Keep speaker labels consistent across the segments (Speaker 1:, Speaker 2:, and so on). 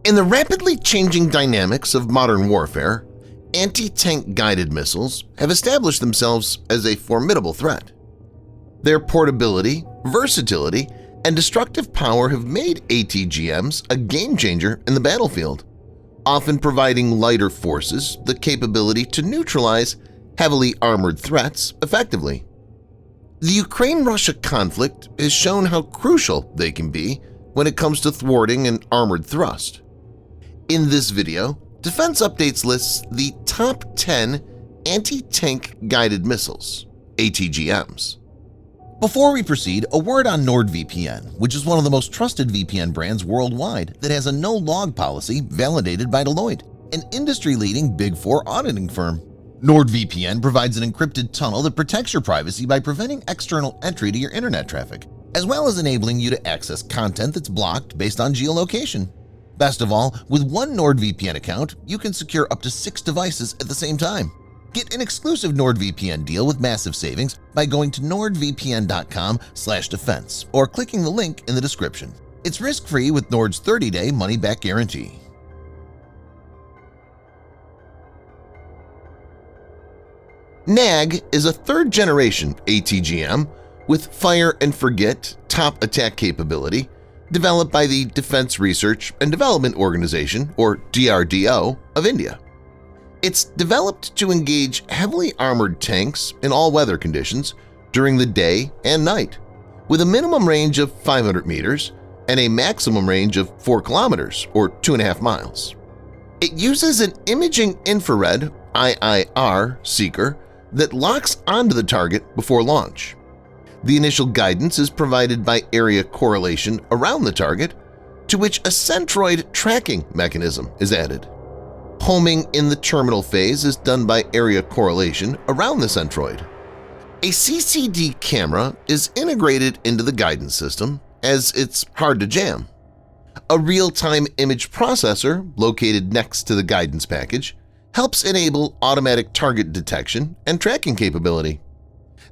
Speaker 1: In the rapidly changing dynamics of modern warfare, anti-tank guided missiles have established themselves as a formidable threat. Their portability, versatility, and destructive power have made ATGMs a game-changer in the battlefield, often providing lighter forces the capability to neutralize heavily armored threats effectively. The Ukraine-Russia conflict has shown how crucial they can be when it comes to thwarting an armored thrust. In this video, Defense Updates lists the top 10 anti-tank guided missiles, ATGMs. Before we proceed, a word on NordVPN, which is one of the most trusted VPN brands worldwide that has a no-log policy validated by Deloitte, an industry-leading Big Four auditing firm. NordVPN provides an encrypted tunnel that protects your privacy by preventing external entry to your internet traffic, as well as enabling you to access content that's blocked based on geolocation. Best of all, with one NordVPN account, you can secure up to 6 devices at the same time. Get an exclusive NordVPN deal with massive savings by going to nordvpn.com/defense or clicking the link in the description. It's risk-free with Nord's 30-day money-back guarantee. NAG is a third-generation ATGM with fire and forget top attack capability developed by the Defense Research and Development Organization, or DRDO, of India. It's developed to engage heavily armored tanks in all weather conditions during the day and night, with a minimum range of 500 meters and a maximum range of 4 kilometers or 2.5 miles. It uses an imaging infrared IIR seeker that locks onto the target before launch. The initial guidance is provided by area correlation around the target, to which a centroid tracking mechanism is added. Homing in the terminal phase is done by area correlation around the centroid. A CCD camera is integrated into the guidance system, as it's hard to jam. A real-time image processor located next to the guidance package helps enable automatic target detection and tracking capability.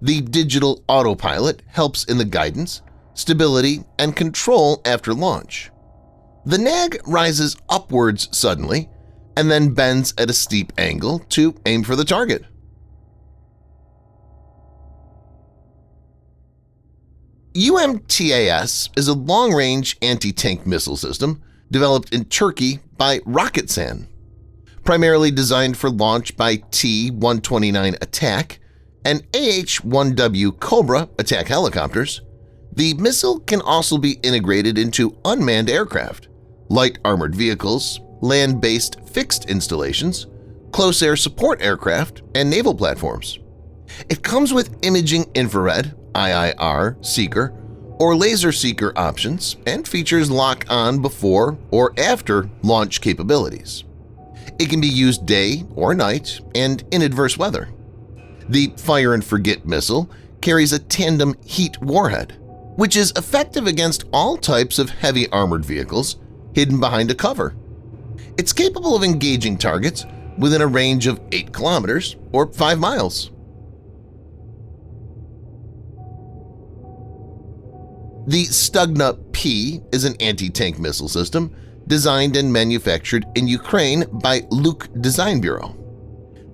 Speaker 1: The digital autopilot helps in the guidance, stability, and control after launch. The NAG rises upwards suddenly and then bends at a steep angle to aim for the target. UMTAS is a long-range anti-tank missile system developed in Turkey by Roketsan. Primarily designed for launch by T-129 attack and AH-1W Cobra attack helicopters, the missile can also be integrated into unmanned aircraft, light armored vehicles, land-based fixed installations, close air support aircraft, and naval platforms. It comes with imaging infrared, IIR, seeker, or laser seeker options and features lock-on before or after launch capabilities. It can be used day or night and in adverse weather. The Fire and Forget missile carries a tandem heat warhead, which is effective against all types of heavy armored vehicles hidden behind a cover. It's capable of engaging targets within a range of 8 kilometers or 5 miles. The STUGNA-P is an anti-tank missile system designed and manufactured in Ukraine by Luke Design Bureau.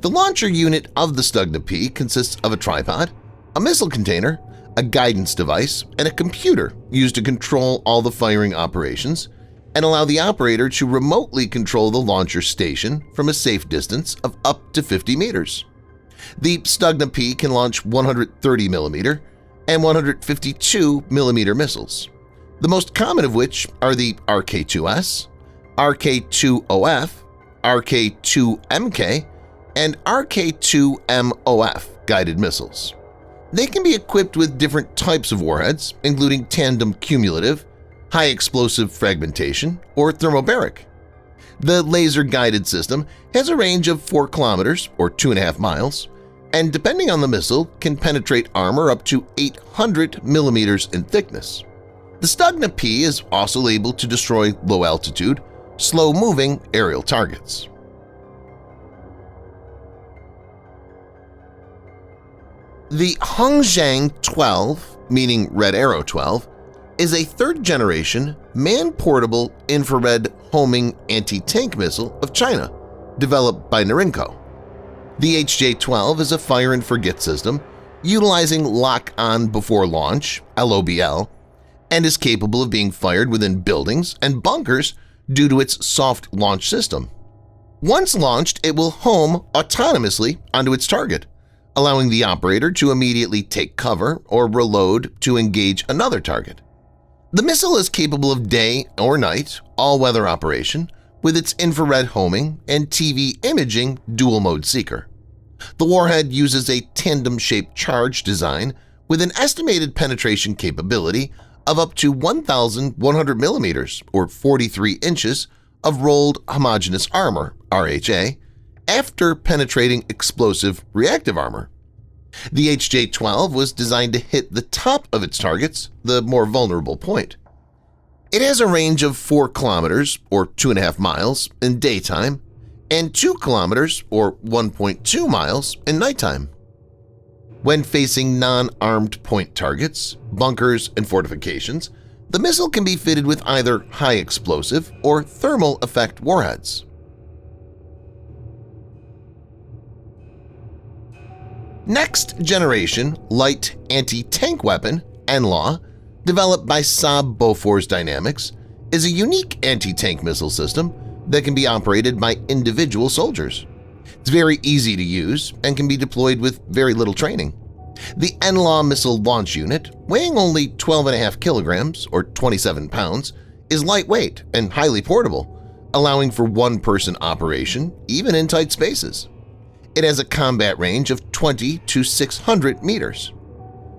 Speaker 1: The launcher unit of the STUGNA-P consists of a tripod, a missile container, a guidance device, and a computer used to control all the firing operations and allow the operator to remotely control the launcher station from a safe distance of up to 50 meters. The STUGNA-P can launch 130mm and 152mm missiles, the most common of which are the RK-2S, RK-2OF, RK-2MK, and RK-2MOF guided missiles. They can be equipped with different types of warheads, including tandem cumulative, high-explosive fragmentation, or thermobaric. The laser-guided system has a range of 4 kilometers or 2.5 miles, and depending on the missile, can penetrate armor up to 800 millimeters in thickness. The STUGNA-P is also able to destroy low-altitude, slow-moving aerial targets. The Hongjiang 12, meaning Red Arrow 12, is a third-generation man-portable infrared homing anti-tank missile of China, developed by Narration. The HJ-12 is a fire-and-forget system utilizing lock-on before launch (LOBL) and is capable of being fired within buildings and bunkers due to its soft launch system. Once launched, it will home autonomously onto its target, allowing the operator to immediately take cover or reload to engage another target. The missile is capable of day or night, all-weather operation, with its infrared homing and TV imaging dual-mode seeker. The warhead uses a tandem-shaped charge design with an estimated penetration capability of up to 1,100 millimeters or 43 inches of rolled homogeneous armor (RHA) after penetrating explosive reactive armor. The HJ-12 was designed to hit the top of its targets, the more vulnerable point. It has a range of 4 kilometers or 2.5 miles in daytime and 2 kilometers or 1.2 miles in nighttime. When facing non-armed point targets, bunkers, and fortifications, the missile can be fitted with either high-explosive or thermal effect warheads. Next-generation light anti-tank weapon, NLAW, developed by Saab Bofors Dynamics, is a unique anti-tank missile system that can be operated by individual soldiers. It's very easy to use and can be deployed with very little training. The NLAW missile launch unit, weighing only 12.5 kilograms or 27 pounds, is lightweight and highly portable, allowing for one-person operation even in tight spaces. It has a combat range of 20 to 600 meters.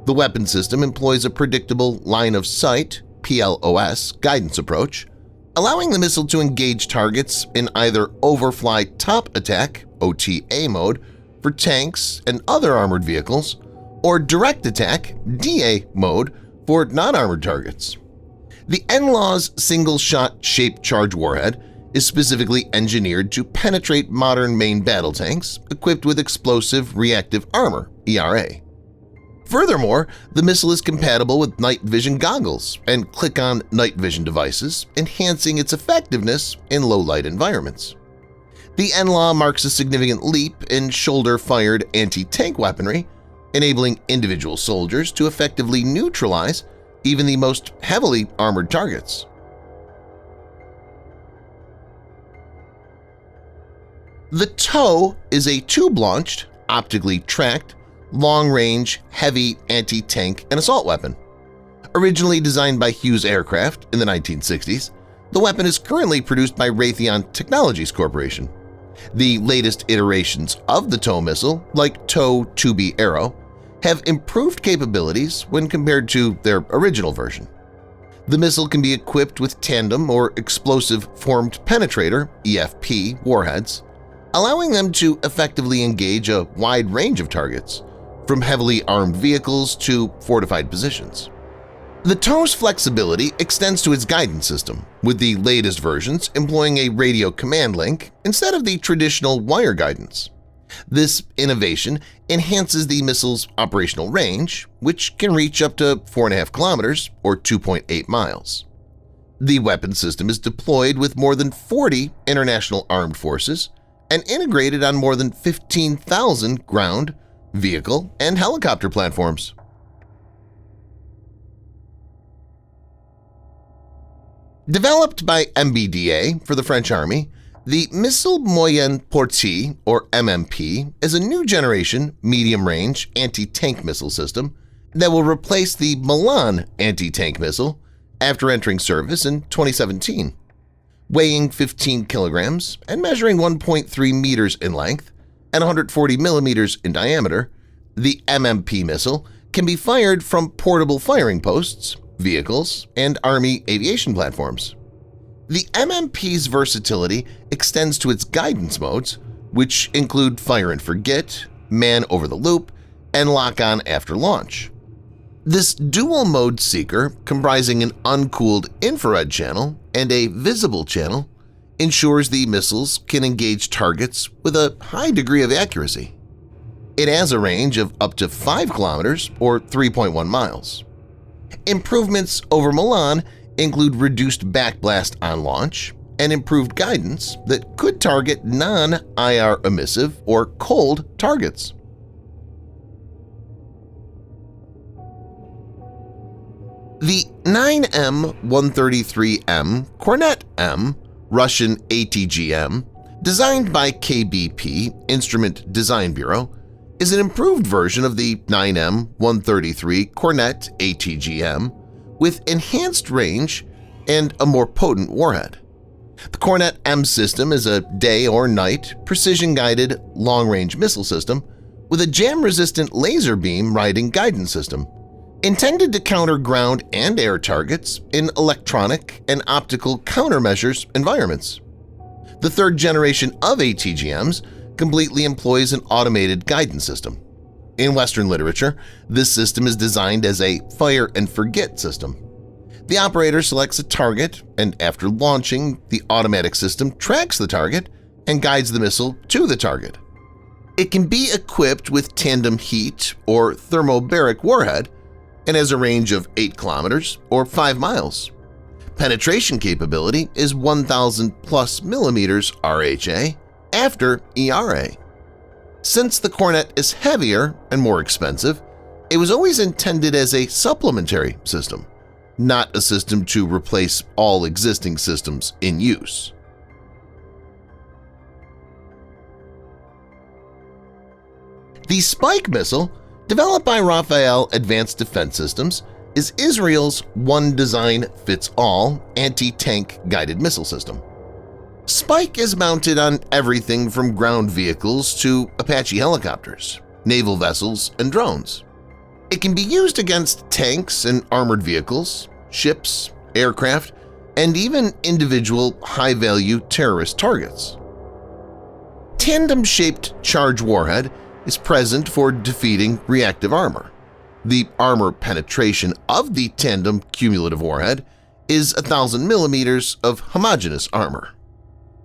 Speaker 1: The weapon system employs a predictable line-of-sight (PLOS) guidance approach, allowing the missile to engage targets in either overfly top attack (OTA) mode for tanks and other armored vehicles or direct attack (DA) mode for non-armored targets. The NLAW's single-shot shaped charge warhead is specifically engineered to penetrate modern main battle tanks equipped with explosive reactive armor (ERA). Furthermore, the missile is compatible with night vision goggles and click-on night vision devices, enhancing its effectiveness in low-light environments. The NLAW marks a significant leap in shoulder-fired anti-tank weaponry, enabling individual soldiers to effectively neutralize even the most heavily armored targets. The TOW is a tube-launched, optically tracked, long-range, heavy anti-tank and assault weapon. Originally designed by Hughes Aircraft in the 1960s, the weapon is currently produced by Raytheon Technologies Corporation. The latest iterations of the TOW missile, like TOW 2B Arrow, have improved capabilities when compared to their original version. The missile can be equipped with tandem or explosive formed penetrator (EFP) warheads, allowing them to effectively engage a wide range of targets, from heavily armed vehicles to fortified positions. The TOW's flexibility extends to its guidance system, with the latest versions employing a radio command link instead of the traditional wire guidance. This innovation enhances the missile's operational range, which can reach up to 4.5 kilometers or 2.8 miles. The weapon system is deployed with more than 40 international armed forces and integrated on more than 15,000 ground, vehicle, and helicopter platforms. Developed by MBDA for the French Army, the Missile Moyenne Portée, or MMP, is a new-generation, medium-range anti-tank missile system that will replace the Milan anti-tank missile after entering service in 2017. Weighing 15 kilograms and measuring 1.3 meters in length and 140 millimeters in diameter, the MMP missile can be fired from portable firing posts, vehicles, and Army aviation platforms. The MMP's versatility extends to its guidance modes, which include fire and forget, man over the loop, and lock-on after launch. This dual-mode seeker, comprising an uncooled infrared channel and a visible channel, ensures the missiles can engage targets with a high degree of accuracy. It has a range of up to 5 kilometers or 3.1 miles. Improvements over Milan include reduced backblast on launch and improved guidance that could target non-IR emissive or cold targets. The 9M133M KORNET-M Russian ATGM, designed by KBP Instrument Design Bureau, is an improved version of the 9M133 KORNET ATGM with enhanced range and a more potent warhead. The KORNET-M system is a day or night precision-guided long-range missile system with a jam-resistant laser beam riding guidance system, intended to counter ground and air targets in electronic and optical countermeasures environments. The third generation of ATGMs completely employs an automated guidance system. In Western literature, this system is designed as a fire-and-forget system. The operator selects a target, and after launching, the automatic system tracks the target and guides the missile to the target. It can be equipped with tandem heat or thermobaric warhead and has a range of 8 kilometers or 5 miles. Penetration capability is 1,000 plus millimeters RHA after ERA. Since the KORNET is heavier and more expensive, it was always intended as a supplementary system, not a system to replace all existing systems in use. The Spike missile, developed by Rafael Advanced Defense Systems, is Israel's one-design-fits-all anti-tank guided missile system. Spike is mounted on everything from ground vehicles to Apache helicopters, naval vessels, and drones. It can be used against tanks and armored vehicles, ships, aircraft, and even individual high-value terrorist targets. Tandem-shaped charge warhead is present for defeating reactive armor. The armor penetration of the tandem cumulative warhead is 1,000 millimeters of homogeneous armor.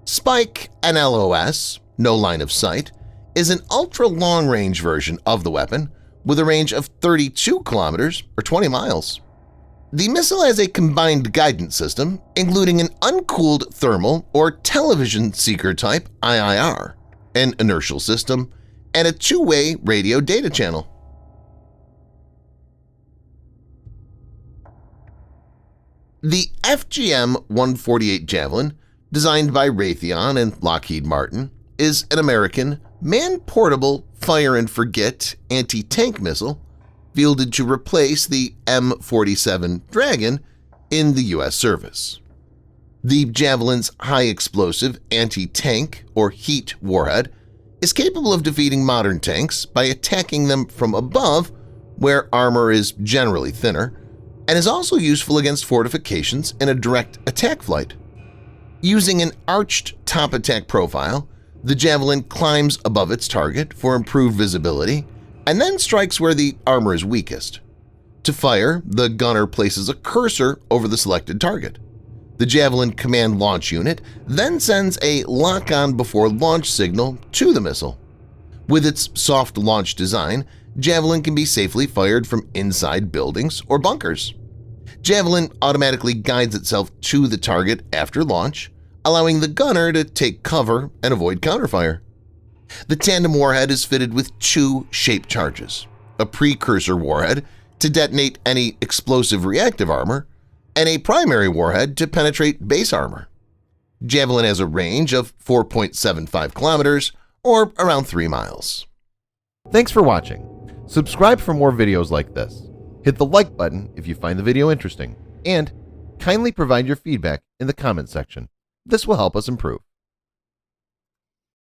Speaker 1: Spike NLOS, no line of sight, is an ultra-long-range version of the weapon with a range of 32 kilometers or 20 miles. The missile has a combined guidance system, including an uncooled thermal or television seeker type IIR, an inertial system, and a two-way radio data channel. The FGM-148 Javelin, designed by Raytheon and Lockheed Martin, is an American man-portable fire-and-forget anti-tank missile fielded to replace the M47 Dragon in the U.S. service. The Javelin's high-explosive anti-tank or heat warhead is capable of defeating modern tanks by attacking them from above, where armor is generally thinner, and is also useful against fortifications in a direct attack flight. Using an arched top attack profile, the Javelin climbs above its target for improved visibility and then strikes where the armor is weakest. To fire, the gunner places a cursor over the selected target. The Javelin Command Launch Unit then sends a lock-on before launch signal to the missile. With its soft launch design, Javelin can be safely fired from inside buildings or bunkers. Javelin automatically guides itself to the target after launch, allowing the gunner to take cover and avoid counterfire. The tandem warhead is fitted with 2 shape charges, a precursor warhead to detonate any explosive reactive armor, and a primary warhead to penetrate base armor. Javelin has a range of 4.75 kilometers or around 3 miles.
Speaker 2: Thanks for watching. Subscribe for more videos like this. Hit the like button if you find the video interesting, and kindly provide your feedback in the comments section. This will help us improve.